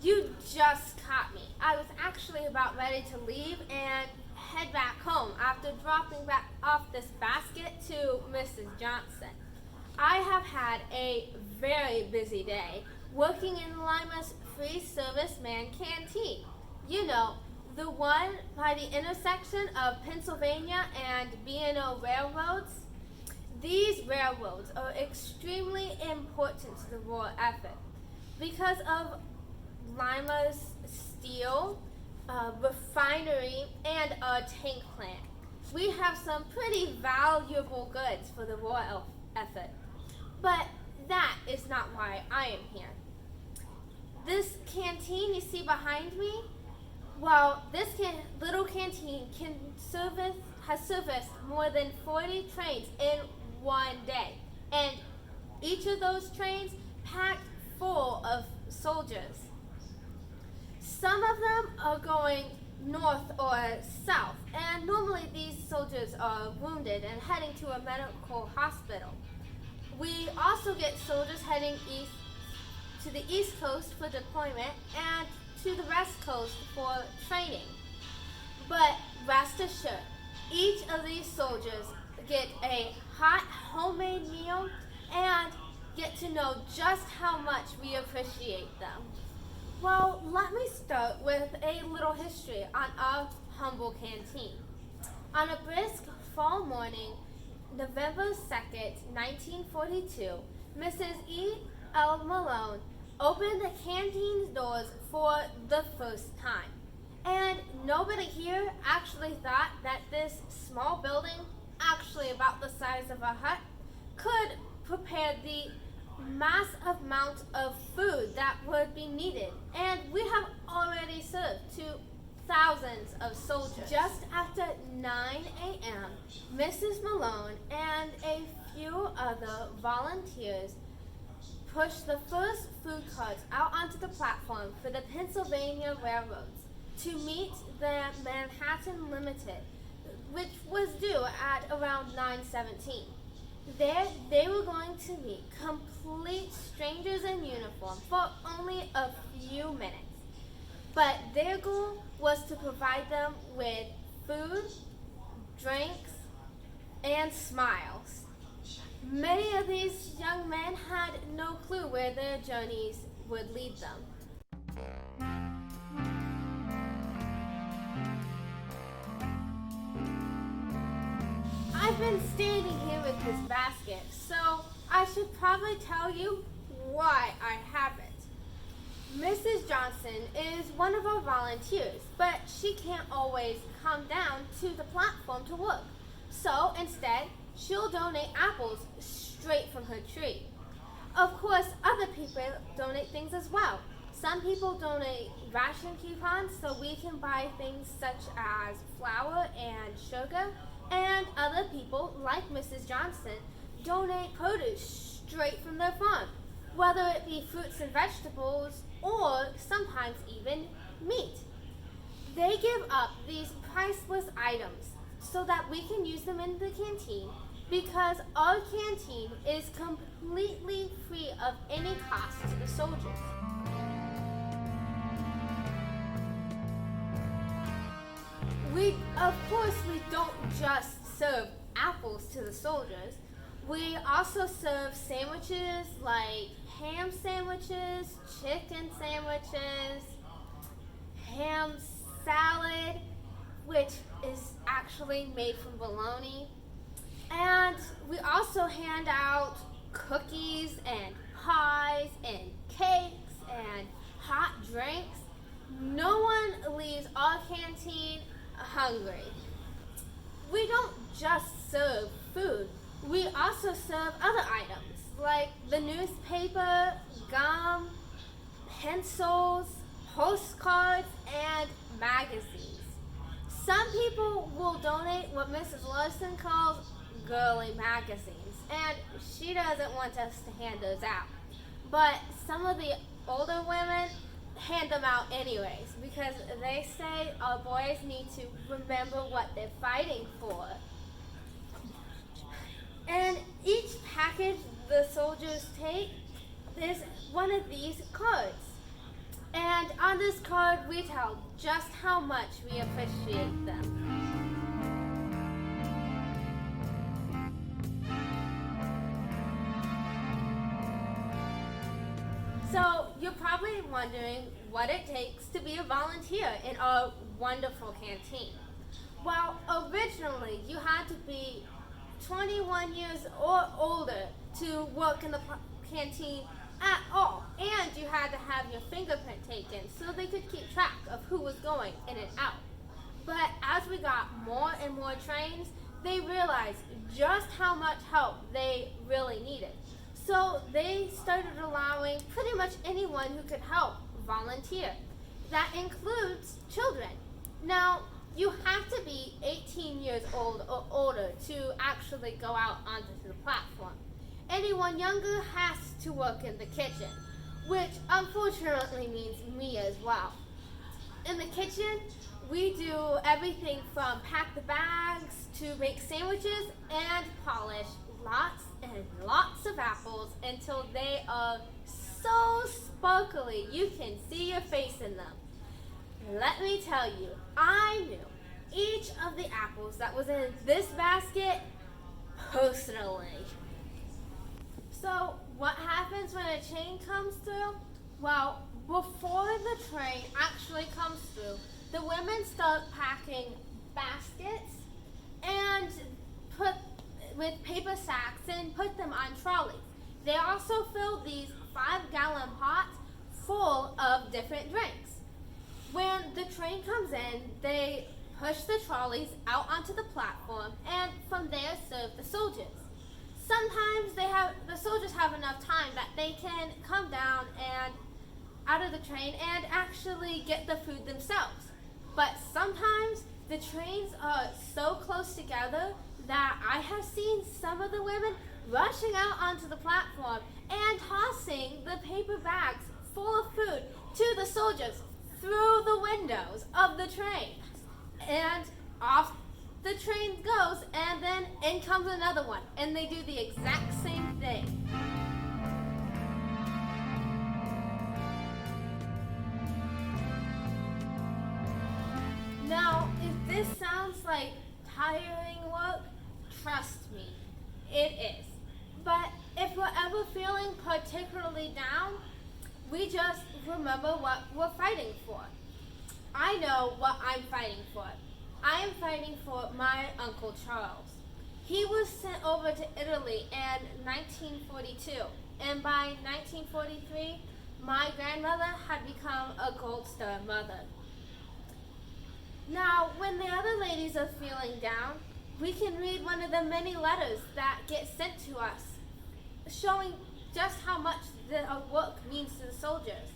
You just caught me. I was actually about ready to leave and head back home after dropping back off this basket to Mrs. Johnson. I have had a very busy day working in Lima's free Servicemen canteen. You know, the one by the intersection of Pennsylvania and B&O railroads. These railroads are extremely important to the war effort because of Lima's steel, refinery, and a tank plant. We have some pretty valuable goods for the war effort. But that is not why I am here. This canteen you see behind me, well, this little canteen has serviced more than 40 trains in one day. And each of those trains packed full of soldiers. Some of them are going north or south, and normally these soldiers are wounded and heading to a medical hospital. We also get soldiers heading east to the East Coast for deployment and to the West Coast for training. But rest assured, each of these soldiers get a hot homemade meal and get to know just how much we appreciate them. Well, let me start with a little history on our humble canteen. On a brisk fall morning, November 2nd, 1942, Mrs. E. L. Malone opened the canteen's doors for the first time. And nobody here actually thought that this small building, actually about the size of a hut, could prepare the mass amount of food that would be needed. And we have already served to thousands of soldiers. Just after 9 a.m., Mrs. Malone and a few other volunteers pushed the first food carts out onto the platform for the Pennsylvania railroads to meet the Manhattan Limited, which was due at around 9:17. There, they were going to meet complete strangers in uniform for only a few minutes. But their goal was to provide them with food, drinks, and smiles. Many of these young men had no clue where their journeys would lead them. I've been standing here with this basket, so I should probably tell you why I have it. Mrs. Johnson is one of our volunteers, but she can't always come down to the platform to work. So instead, she'll donate apples straight from her tree. Of course, other people donate things as well. Some people donate ration coupons so we can buy things such as flour and sugar, and other people, like Mrs. Johnson, donate produce straight from their farm, whether it be fruits and vegetables or sometimes even meat. They give up these priceless items so that we can use them in the canteen because our canteen is completely free of any cost to the soldiers. Of course, we don't just serve apples to the soldiers. We also serve sandwiches like ham sandwiches, chicken sandwiches, ham salad, which is actually made from bologna. And we also hand out cookies and pies and cakes and hot drinks. No one leaves our canteen hungry. We don't just serve food. We also serve other items like the newspaper, gum, pencils, postcards, and magazines. Some people will donate what Mrs. Larson calls girly magazines, and she doesn't want us to hand those out. But some of the older women hand them out anyways because they say our boys need to remember what they're fighting for. And each package the soldiers take, there's one of these cards. And this card, we tell just how much we appreciate them. So you're probably wondering what it takes to be a volunteer in our wonderful canteen. Well, originally you had to be 21 years or older to work in the canteen at all, and you had to have your fingerprint taken so they could keep track of who was going in and out. But as we got more and more trains, they realized just how much help they really needed. So they started allowing pretty much anyone who could help volunteer. That includes children. Now, you have to be 18 years old or older to actually go out onto the platform. Anyone younger has to work in the kitchen, which unfortunately means me as well. In the kitchen, we do everything from pack the bags to make sandwiches and polish lots and lots of apples until they are so sparkly you can see your face in them. Let me tell you, I knew each of the apples that was in this basket personally. So what happens when a train comes through? Well, before the train actually comes through, the women start packing baskets and put with paper sacks and put them on trolleys. They also fill these 5-gallon pots full of different drinks. When the train comes in, they push the trolleys out onto the platform and from there serve the soldiers. Sometimes the soldiers have enough time that they can come down and out of the train and actually get the food themselves. But sometimes the trains are so close together that I have seen some of the women rushing out onto the platform and tossing the paper bags full of food to the soldiers through the windows of the train. And off the train goes, and then in comes another one, and they do the exact same thing. Now, if this sounds like tiring work, trust me, it is. But if we're ever feeling particularly down, we just remember what we're fighting for. I know what I'm fighting for. I am fighting for my Uncle Charles. He was sent over to Italy in 1942, and by 1943, my grandmother had become a Gold Star mother. Now, when the other ladies are feeling down, we can read one of the many letters that get sent to us, showing just how much the work means to the soldiers.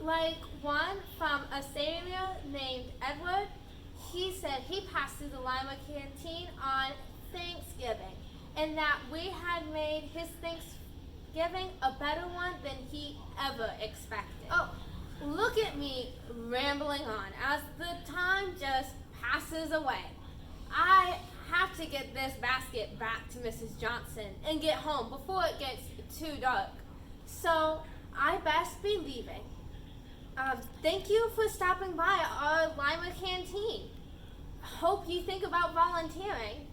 Like one from a sailor named Edward. He said he passed through the Lima canteen on Thanksgiving, and that we had made his Thanksgiving a better one than he ever expected. Oh, look at me rambling on as the time just passes away. I have to get this basket back to Mrs. Johnson and get home before it gets too dark. So I best be leaving. Thank you for stopping by our Lima canteen. Hope you think about volunteering.